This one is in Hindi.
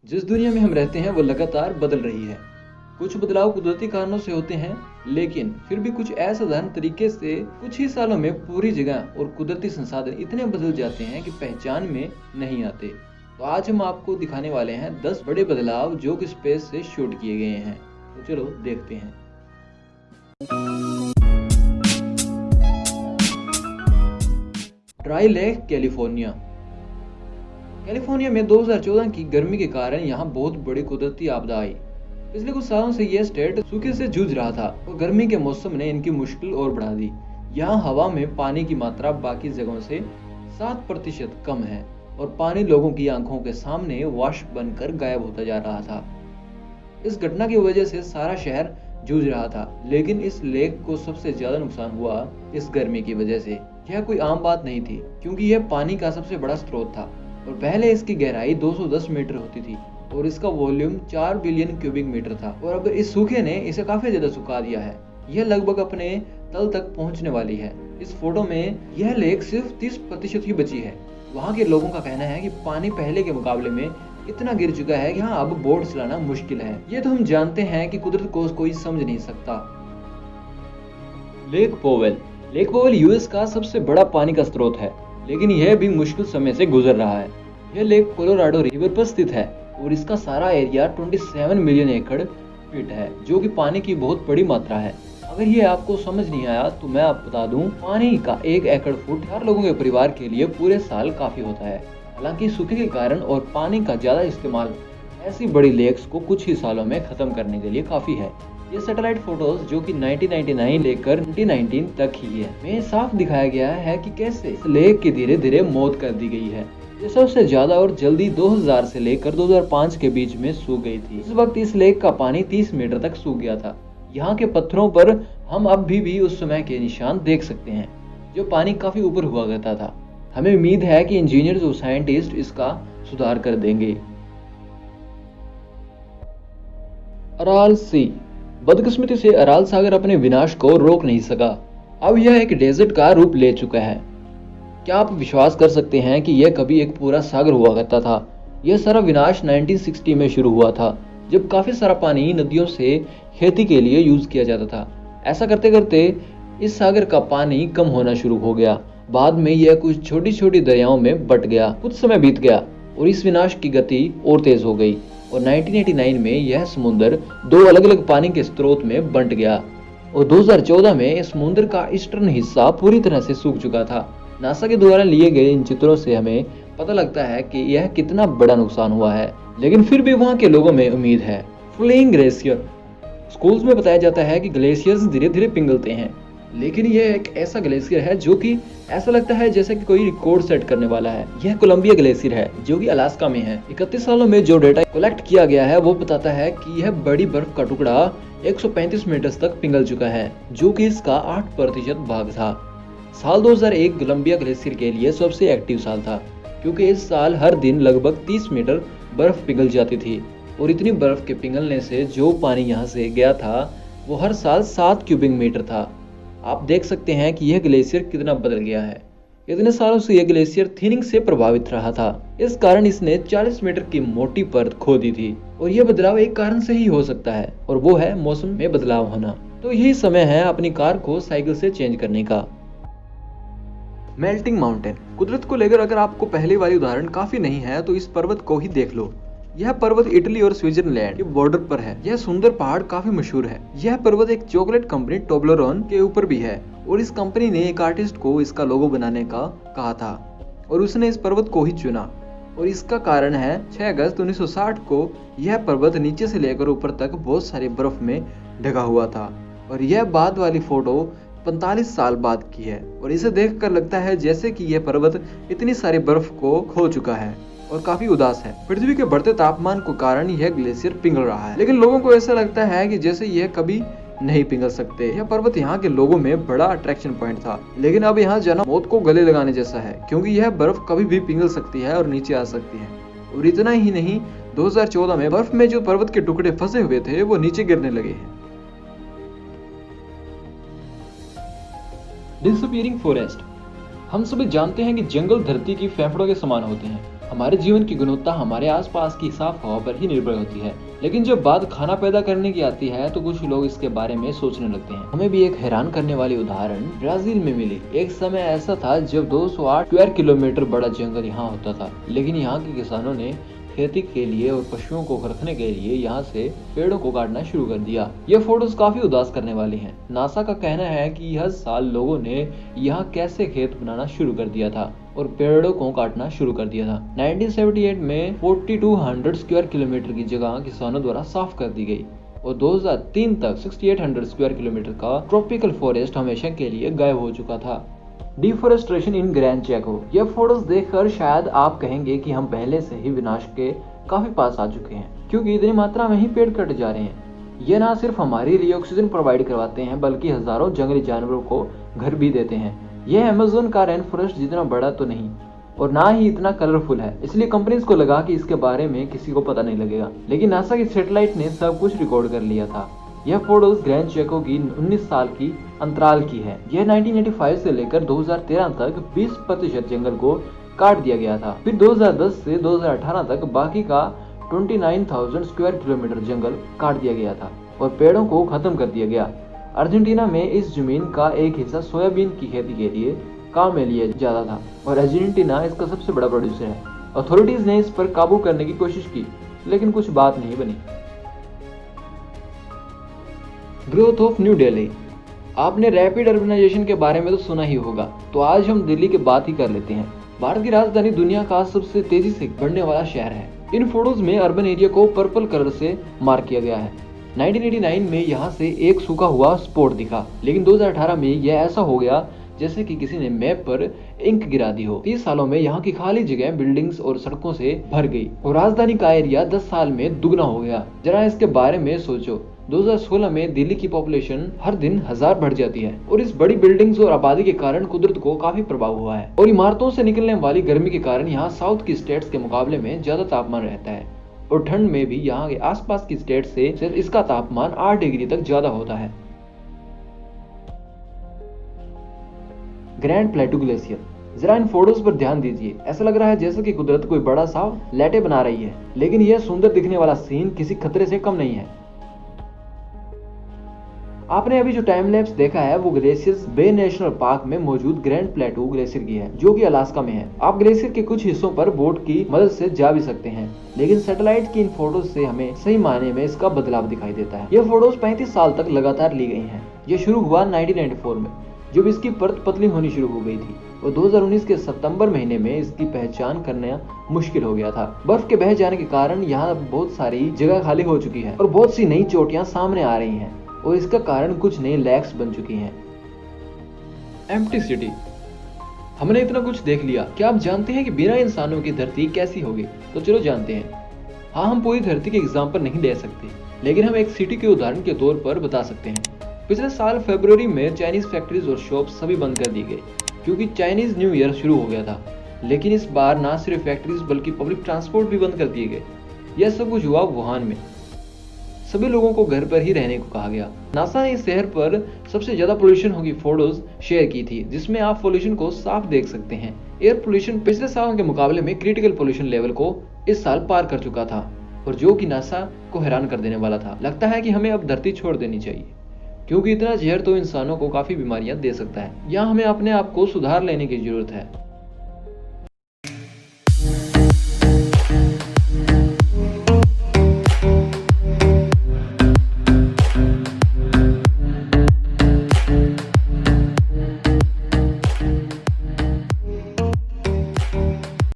जिस दुनिया में हम रहते हैं वो लगातार बदल रही है। कुछ बदलाव कुदरती कारणों से होते हैं, लेकिन फिर भी कुछ असाधारण तरीके से कुछ ही सालों में पूरी जगह और कुदरती संसाधन इतने बदल जाते हैं कि पहचान में नहीं आते। तो आज हम आपको दिखाने वाले हैं 10 बड़े बदलाव जो कि स्पेस से शूट किए गए हैं। तो चलो देखते हैं। Dry lake California. कैलिफोर्निया में 2014 की गर्मी के कारण यहाँ बहुत बड़ी कुदरती आपदा आई। पिछले कुछ सालों से यह स्टेट सूखे से जूझ रहा था और गर्मी के मौसम ने इनकी मुश्किल और बढ़ा दी। यहाँ हवा में पानी की मात्रा बाकी जगहों से 7% कम है और पानी लोगों की आंखों के सामने वाष्प बनकर गायब होता जा रहा था। इस घटना की वजह से सारा शहर जूझ रहा था, लेकिन इस लेक को सबसे ज्यादा नुकसान हुआ इस गर्मी की वजह से। यह कोई आम बात नहीं थी, क्योंकि यह पानी का सबसे बड़ा स्रोत था और पहले इसकी गहराई 210 मीटर होती थी और इसका वॉल्यूम 4 बिलियन क्यूबिक मीटर था। और अब इस सूखे ने इसे काफी ज्यादा सुखा दिया है। यह लगभग अपने तल तक पहुंचने वाली है। इस फोटो में यह लेक सिर्फ 30% ही बची है। वहाँ के लोगों का कहना है कि पानी पहले के मुकाबले में इतना गिर चुका है कि हाँ, अब बोट चलाना मुश्किल है। ये तो हम जानते हैं कि कुदरत को कोई समझ नहीं सकता। Lake Powell. Lake Powell US का सबसे बड़ा पानी का स्रोत है, लेकिन यह भी मुश्किल समय से गुजर रहा है। यह लेक कोलोराडो रिवर पर स्थित है और इसका सारा एरिया 27 मिलियन एकड़ फीट है, जो कि पानी की बहुत बड़ी मात्रा है। अगर ये आपको समझ नहीं आया तो मैं आपको बता दूं, पानी का 1 एकड़ फुट 4 लोगों के परिवार के लिए पूरे साल काफी होता है। हालांकि सूखे के कारण और पानी का ज्यादा इस्तेमाल ऐसी बड़ी लेक्स को कुछ ही सालों में खत्म करने के लिए काफी है। ये सैटेलाइट फोटोज जो कि 1999 लेकर 2019 तक ही है, में साफ दिखाया गया है कि कैसे इस लेक की धीरे धीरे मौत कर दी गई है। ये सबसे ज्यादा और जल्दी 2000 से लेकर 2005 के बीच में सूख गई थी। इस वक्त इस लेक का पानी 30 मीटर तक सूख गया था। यहाँ के पत्थरों पर हम अब भी उस समय के निशान देख सकते हैं, जो पानी काफी ऊपर हुआ करता था। हमें उम्मीद है कि इंजीनियर्स और साइंटिस्ट इसका सुधार कर देंगे। अराल सी। बदकिस्मती से अराल सागर अपने विनाश को रोक नहीं सका। अब यह एक डेजर्ट का रूप ले चुका है। क्या आप विश्वास कर सकते हैं कि यह कभी एक पूरा सागर हुआ करता था? यह सारा विनाश 1960 में शुरू हुआ था, जब काफी सारा पानी नदियों से खेती के लिए यूज किया जाता था। ऐसा करते करते इस सागर का पानी कम होना शुरू हो गया। बाद में यह कुछ छोटी छोटी दरियाओं में बट गया। कुछ समय बीत गया और इस विनाश की गति और तेज हो गई और 1989 में यह समुद्र 2 अलग अलग पानी के स्रोत में बंट गया और 2014 में इस समुद्र का ईस्टर्न हिस्सा पूरी तरह से सूख चुका था। नासा के द्वारा लिए गए इन चित्रों से हमें पता लगता है कि यह कितना बड़ा नुकसान हुआ है, लेकिन फिर भी वहाँ के लोगों में उम्मीद है। Flowing glacier. स्कूल्स में बताया जाता है कि ग्लेशियर्स धीरे धीरे पिघलते हैं, लेकिन यह एक ऐसा ग्लेशियर है जो कि ऐसा लगता है जैसे कि कोई रिकॉर्ड सेट करने वाला है। यह कोलंबिया ग्लेशियर है, जो कि अलास्का में है। 31 सालों में जो डेटा कलेक्ट किया गया है वो बताता है कि यह बड़ी बर्फ का टुकड़ा 135 मीटर तक पिघल चुका है, जो कि इसका 8% भाग था। साल 2001 कोलंबिया ग्लेशियर के लिए सबसे एक्टिव साल था, क्योंकि इस साल हर दिन लगभग 30 मीटर बर्फ पिघल जाती थी और इतनी बर्फ के पिघलने से जो पानी यहाँ से गया था वो हर साल 7 क्यूबिक मीटर था। आप देख सकते हैं कि यह ग्लेशियर कितना बदल गया है। इतने सालों से यह ग्लेशियर थिनिंग से प्रभावित रहा था। इस कारण इसने 40 मीटर की मोटी परत खो दी थी और यह बदलाव एक कारण से ही हो सकता है, और वो है मौसम में बदलाव होना। तो यही समय है अपनी कार को साइकिल से चेंज करने का। Melting mountain. कुदरत को लेकर अगर आपको पहले वाली उदाहरण काफी नहीं है तो इस पर्वत को ही देख लो। यह पर्वत इटली और स्विट्जरलैंड के बॉर्डर पर है। यह सुंदर पहाड़ काफी मशहूर है। यह पर्वत एक चॉकलेट कंपनी टोब्लरोन के ऊपर भी है और इस कंपनी ने एक आर्टिस्ट को इसका लोगो बनाने का कहा था और उसने इस पर्वत को ही चुना। और इसका कारण है 6 अगस्त 1960 को यह पर्वत नीचे से लेकर ऊपर तक बहुत सारी बर्फ में ढका हुआ था और यह बाद वाली फोटो 45 साल बाद की है और इसे देखकर लगता है जैसे कि यह पर्वत इतनी सारी बर्फ को खो चुका है और काफी उदास है। पृथ्वी के बढ़ते तापमान के कारण यह ग्लेशियर पिघल रहा है, लेकिन लोगों को ऐसा लगता है कि जैसे यह कभी नहीं पिघल सकते। यह पर्वत यहाँ के लोगों में बड़ा अट्रैक्शन पॉइंट था, लेकिन अब यहाँ जाना मौत को गले लगाने जैसा है, क्योंकि यह बर्फ कभी भी पिघल सकती है और नीचे आ सकती है। और इतना ही नहीं, 2014 में बर्फ में जो पर्वत के टुकड़े फंसे हुए थे वो नीचे गिरने लगे हैं। Disappearing forest. हम सभी जानते हैं कि जंगल धरती की फेफड़ों के समान होते हैं हमारे जीवन की गुणवत्ता हमारे आसपास की साफ हवा पर ही निर्भर होती है, लेकिन जब बात खाना पैदा करने की आती है तो कुछ लोग इसके बारे में सोचने लगते हैं। हमें भी एक हैरान करने वाली उदाहरण ब्राजील में मिली। एक समय ऐसा था जब 208 स्क्वायर किलोमीटर बड़ा जंगल यहाँ होता था, लेकिन यहाँ के किसानों ने खेती के लिए और पशुओं को रखने के लिए यहाँ से पेड़ों को काटना शुरू कर दिया। ये फोटोज काफी उदास करने वाली हैं। नासा का कहना है कि हर साल लोगों ने यहाँ कैसे खेत बनाना शुरू कर दिया था और पेड़ों को काटना शुरू कर दिया था। 1978 में 4200 स्क्वायर किलोमीटर की जगह किसानों द्वारा साफ कर दी गई और 2003 तक 6800 स्क्वायर किलोमीटर का ट्रॉपिकल फॉरेस्ट हमेशा के लिए गायब हो चुका था। डिफॉरेस्टेशन इन ग्रैंड चेको। यह फोटोज देखकर शायद आप कहेंगे कि हम पहले से ही विनाश के काफी पास आ चुके हैं, क्योंकि इतनी मात्रा में ही पेड़ कट जा रहे हैं। ये ना सिर्फ हमारे लिए ऑक्सीजन प्रोवाइड करवाते हैं, बल्कि हजारों जंगली जानवरों को घर भी देते हैं। यह अमेज़न का रेन फॉरेस्ट जितना बड़ा तो नहीं और ना ही इतना कलरफुल है, इसलिए कंपनीज को लगा कि इसके बारे में किसी को पता नहीं लगेगा, लेकिन नासा की सैटेलाइट ने सब कुछ रिकॉर्ड कर लिया था। यह फोटोज ग्रैंड चेको की 19 साल की अंतराल की है। यह 1985 से लेकर 2013 तक 20% जंगल को काट दिया गया था। फिर 2010 से 2018 तक बाकी का 29,000 स्क्वायर किलोमीटर जंगल काट दिया गया था और पेड़ों को खत्म कर दिया गया। अर्जेंटीना में इस जमीन का एक हिस्सा सोयाबीन की खेती के लिए काम में लिया जाता था और अर्जेंटीना इसका सबसे बड़ा प्रोड्यूसर है। अथॉरिटीज ने इस पर काबू करने की कोशिश की, लेकिन कुछ बात नहीं बनी। Growth of new Delhi. आपने रैपिड अर्बनाइजेशन के बारे में तो सुना ही होगा, तो आज हम दिल्ली की बात ही कर लेते हैं। भारत की राजधानी दुनिया का सबसे तेजी से बढ़ने वाला शहर है। इन फोटोज में अर्बन एरिया को पर्पल कलर से मार्क किया गया है। 1989 में यहाँ से एक सूखा हुआ स्पॉट दिखा, लेकिन 2018 में यह ऐसा हो गया जैसे कि किसी ने मैप पर इंक गिरा दी हो। 30 सालों में यहाँ की खाली जगह बिल्डिंग्स और सड़कों से भर गई और राजधानी का एरिया 10 साल में दुगना हो गया। जरा इसके बारे में सोचो। 2016 में दिल्ली की पॉपुलेशन हर दिन 1000 बढ़ जाती है और इस बड़ी बिल्डिंग्स और आबादी के कारण कुदरत को काफी प्रभाव हुआ है और इमारतों से निकलने वाली गर्मी के कारण यहाँ साउथ की स्टेट्स के मुकाबले में ज्यादा तापमान रहता है और ठंड में भी यहाँ के आसपास की स्टेट से इसका तापमान 8 डिग्री तक ज्यादा होता है। Grand प्लेटू glacier. जरा इन फोटोज पर ध्यान दीजिए। ऐसा लग रहा है जैसे कि कुदरत कोई बड़ा सा लैटे बना रही है, लेकिन यह सुंदर दिखने वाला सीन किसी खतरे से कम नहीं है। आपने अभी जो टाइम लैप्स देखा है वो ग्लेशियर्स बे नेशनल पार्क में मौजूद ग्रैंड प्लेटू ग्लेशियर की है, जो कि अलास्का में है। आप ग्लेशियर के कुछ हिस्सों पर बोट की मदद से जा भी सकते हैं, लेकिन सैटेलाइट की इन फोटोज से हमें सही मायने में इसका बदलाव दिखाई देता है। ये फोटोज 35 साल तक लगातार ली गई हैं। ये शुरू हुआ 1994 में, जब इसकी परत पतली होनी शुरू हो गई थी और 2019 के सितंबर महीने में इसकी पहचान करना मुश्किल हो गया था। बर्फ के बह जाने के कारण यहाँ बहुत सारी जगह खाली हो चुकी है और बहुत सी नई चोटियां सामने आ रही हैं और इसका कारण कुछ नई लैक्स बन चुकी हैं। Empty city. हमने इतना कुछ देख लिया, क्या आप जानते हैं कि बिना इंसानों की धरती कैसी होगी? तो चलो जानते हैं। हाँ, हम पूरी धरती के एग्जाम्पल नहीं ले सकते, लेकिन हम एक सिटी के उदाहरण के तौर पर बता सकते हैं। पिछले साल फरवरी में चाइनीज फैक्ट्रीज और शॉप सभी बंद कर दी गई क्योंकि चाइनीज न्यू ईयर शुरू हो गया था। लेकिन इस बार ना सिर्फ फैक्ट्रीज बल्कि पब्लिक ट्रांसपोर्ट भी बंद कर दिए गए। यह सब कुछ हुआ वुहान में। सभी लोगों को घर पर ही रहने को कहा गया। नासा ने इस शहर पर सबसे ज्यादा पोल्यूशन होगी फोटोज शेयर की थी, जिसमें आप पोल्यूशन को साफ देख सकते हैं। एयर पोल्यूशन पिछले सालों के मुकाबले में क्रिटिकल पोल्यूशन लेवल को इस साल पार कर चुका था और जो कि नासा को हैरान कर देने वाला था। लगता है कि हमें अब धरती छोड़ देनी चाहिए, क्योंकि इतना जहर तो इंसानों को काफी बीमारियां दे सकता है। यहाँ हमें अपने आप को सुधार लेने की जरूरत है।